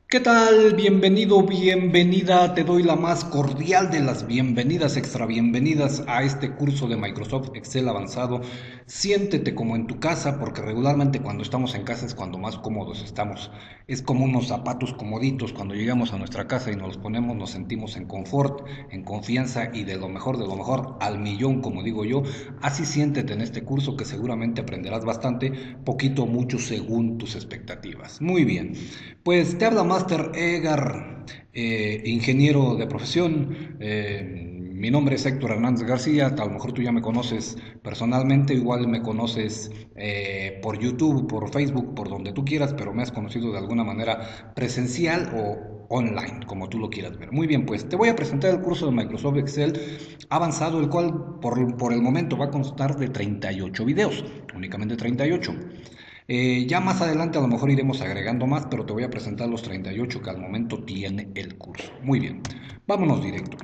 ¿Qué tal? Bienvenido, bienvenida. Te doy la más cordial de las bienvenidas, extra bienvenidas a este curso de Microsoft Excel avanzado. Siéntete como en tu casa, porque regularmente cuando estamos en casa es cuando más cómodos estamos. Es como unos zapatos comoditos. Cuando llegamos a nuestra casa y nos los ponemos, nos sentimos en confort, en confianza y de lo mejor, al millón, como digo yo. Así siéntete en este curso que seguramente aprenderás bastante, poquito o mucho según tus expectativas. Muy bien. Pues te habla Master Egar, ingeniero de profesión. Mi nombre es Héctor Hernández García. A lo mejor tú ya me conoces personalmente, igual me conoces por YouTube, por Facebook, por donde tú quieras, pero me has conocido de alguna manera presencial o online, como tú lo quieras ver. Muy bien, pues te voy a presentar el curso de Microsoft Excel avanzado, el cual por el momento va a constar de 38 videos, únicamente 38. Ya más adelante a lo mejor iremos agregando más, pero te voy a presentar los 38 que al momento tiene el curso. Muy bien, vámonos directo.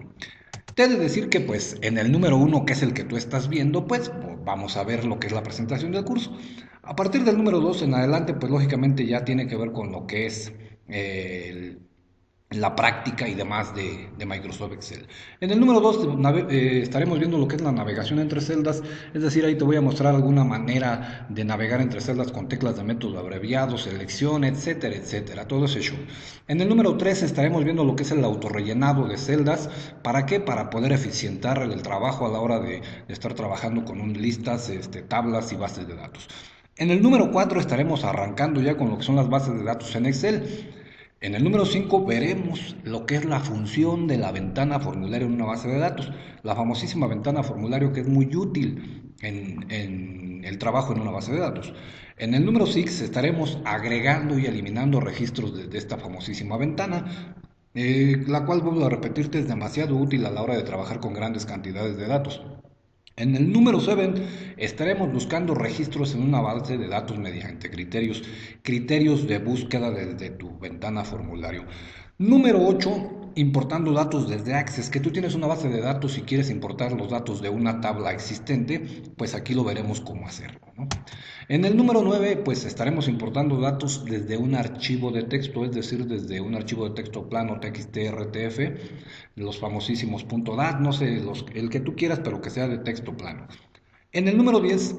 Te he de decir que pues en el número uno, que es el que tú estás viendo, pues vamos a ver lo que es la presentación del curso. A partir del número 2 en adelante, pues lógicamente ya tiene que ver con lo que es la práctica y demás de Microsoft Excel. En el número 2 estaremos viendo lo que es la navegación entre celdas, es decir, ahí te voy a mostrar alguna manera de navegar entre celdas con teclas de método abreviado, selección, etcétera, etcétera, todo ese show. En el número 3 estaremos viendo lo que es el autorrellenado de celdas. ¿Para qué? Para poder eficientar el trabajo a la hora de estar trabajando con listas, tablas y bases de datos. En el número 4 estaremos arrancando ya con lo que son las bases de datos en Excel. En el número 5 veremos lo que es la función de la ventana formulario en una base de datos, la famosísima ventana formulario que es muy útil en el trabajo en una base de datos. En el número 6 estaremos agregando y eliminando registros de esta famosísima ventana, la cual, vuelvo a repetirte, es demasiado útil a la hora de trabajar con grandes cantidades de datos. En el número 7 estaremos buscando registros en una base de datos mediante criterios de búsqueda desde tu ventana formulario. Número 8, importando datos desde Access, que tú tienes una base de datos y quieres importar los datos de una tabla existente, pues aquí lo veremos cómo hacerlo, ¿no? En el número 9, pues estaremos importando datos desde un archivo de texto, es decir, desde un archivo de texto plano, TXT, RTF, los famosísimos .dat, no sé, el que tú quieras, pero que sea de texto plano. En el número 10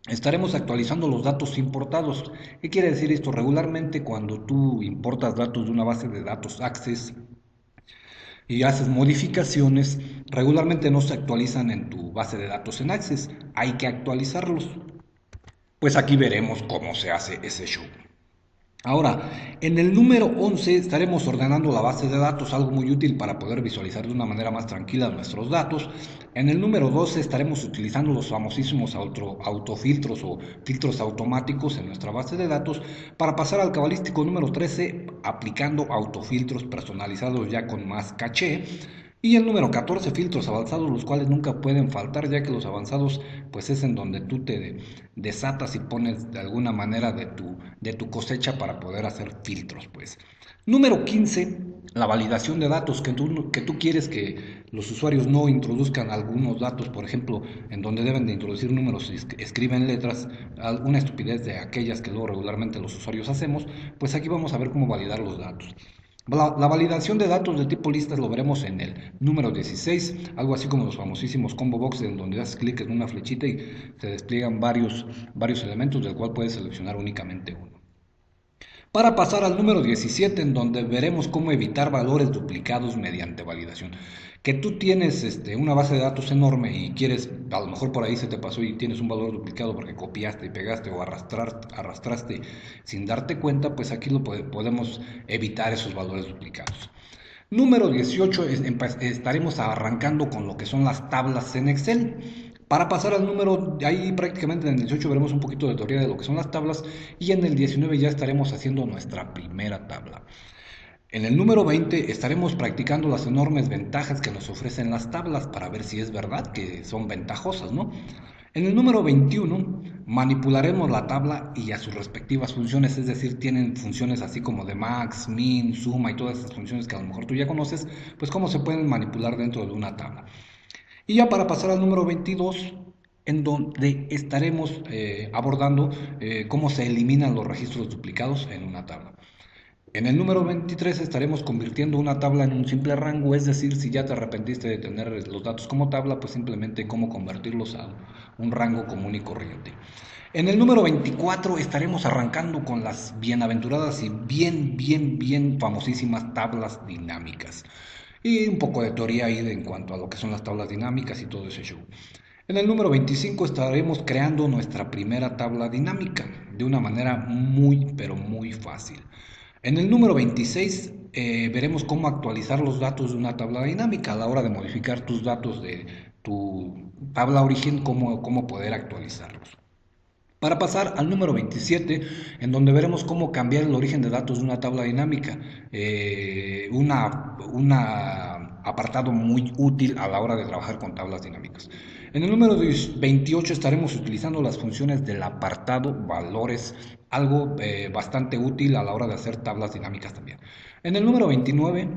estaremos actualizando los datos importados. ¿Qué quiere decir esto? Regularmente cuando tú importas datos de una base de datos Access y haces modificaciones, regularmente no se actualizan en tu base de datos en Access. Hay que actualizarlos. Pues aquí veremos cómo se hace ese show. Ahora, en el número 11 estaremos ordenando la base de datos, algo muy útil para poder visualizar de una manera más tranquila nuestros datos. En el número 12 estaremos utilizando los famosísimos autofiltros o filtros automáticos en nuestra base de datos para pasar al cabalístico número 13 aplicando autofiltros personalizados ya con más caché. Y el número 14, filtros avanzados, los cuales nunca pueden faltar, ya que los avanzados pues es en donde tú te desatas y pones de alguna manera de tu cosecha para poder hacer filtros, pues. Número 15, la validación de datos, que tú quieres que los usuarios no introduzcan algunos datos, por ejemplo, en donde deben de introducir números, escriben letras, alguna estupidez de aquellas que luego regularmente los usuarios hacemos, pues aquí vamos a ver cómo validar los datos. La validación de datos de tipo listas lo veremos en el número 16, algo así como los famosísimos combo box, en donde das clic en una flechita y se despliegan varios elementos del cual puedes seleccionar únicamente uno. Para pasar al número 17, en donde veremos cómo evitar valores duplicados mediante validación. Que tú tienes una base de datos enorme y quieres, a lo mejor por ahí se te pasó y tienes un valor duplicado porque copiaste y pegaste o arrastraste sin darte cuenta, pues aquí podemos evitar esos valores duplicados. Número 18, estaremos arrancando con lo que son las tablas en Excel. Para pasar al número, ahí prácticamente en el 18 veremos un poquito de teoría de lo que son las tablas y en el 19 ya estaremos haciendo nuestra primera tabla. En el número 20 estaremos practicando las enormes ventajas que nos ofrecen las tablas para ver si es verdad que son ventajosas, ¿no? En el número 21 manipularemos la tabla y a sus respectivas funciones, es decir, tienen funciones así como de max, min, suma y todas esas funciones que a lo mejor tú ya conoces, pues cómo se pueden manipular dentro de una tabla. Y ya para pasar al número 22, en donde estaremos abordando cómo se eliminan los registros duplicados en una tabla. En el número 23 estaremos convirtiendo una tabla en un simple rango, es decir, si ya te arrepentiste de tener los datos como tabla, pues simplemente cómo convertirlos a un rango común y corriente. En el número 24 estaremos arrancando con las bienaventuradas y bien famosísimas tablas dinámicas. Y un poco de teoría ahí en cuanto a lo que son las tablas dinámicas y todo ese show. En el número 25 estaremos creando nuestra primera tabla dinámica de una manera pero muy fácil. En el número 26 veremos cómo actualizar los datos de una tabla dinámica a la hora de modificar tus datos de tu tabla origen, cómo poder actualizarlos. Para pasar al número 27, en donde veremos cómo cambiar el origen de datos de una tabla dinámica, un apartado muy útil a la hora de trabajar con tablas dinámicas. En el número 28 estaremos utilizando las funciones del apartado valores, algo bastante útil a la hora de hacer tablas dinámicas también. En el número 29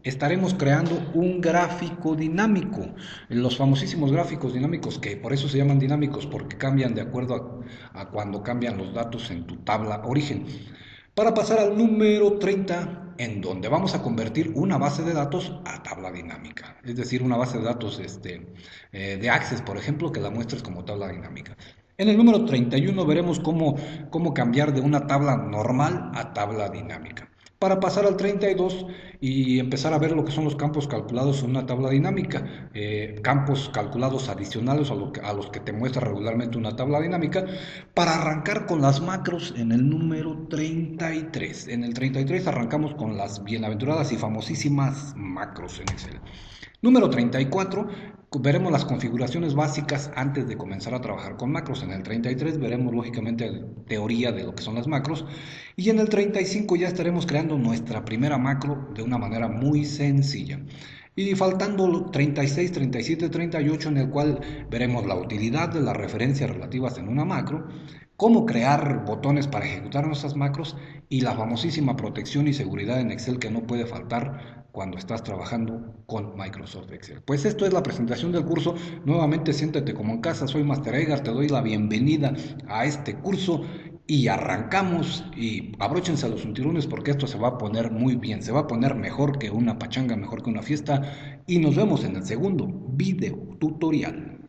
estaremos creando un gráfico dinámico, los famosísimos gráficos dinámicos, que por eso se llaman dinámicos, porque cambian de acuerdo a cuando cambian los datos en tu tabla origen. Para pasar al número 30, en donde vamos a convertir una base de datos a tabla dinámica, es decir, una base de datos de Access, por ejemplo, que la muestres como tabla dinámica. En el número 31 veremos cómo cambiar de una tabla normal a tabla dinámica. Para pasar al 32 y empezar a ver lo que son los campos calculados en una tabla dinámica, campos calculados adicionales a los que te muestra regularmente una tabla dinámica, para arrancar con las macros en el número 33. En el 33 arrancamos con las bienaventuradas y famosísimas macros en Excel. Número 34, veremos las configuraciones básicas antes de comenzar a trabajar con macros. En el 33 veremos lógicamente teoría de lo que son las macros. Y en el 35 ya estaremos creando nuestra primera macro de una manera muy sencilla. Y faltando 36, 37, 38, en el cual veremos la utilidad de las referencias relativas en una macro, cómo crear botones para ejecutar nuestras macros y la famosísima protección y seguridad en Excel que no puede faltar cuando estás trabajando con Microsoft Excel. Pues esto es la presentación del curso. Nuevamente siéntete como en casa, soy Master Edgar, te doy la bienvenida a este curso y arrancamos y abróchense los cinturones porque esto se va a poner muy bien, se va a poner mejor que una pachanga, mejor que una fiesta y nos vemos en el segundo video tutorial.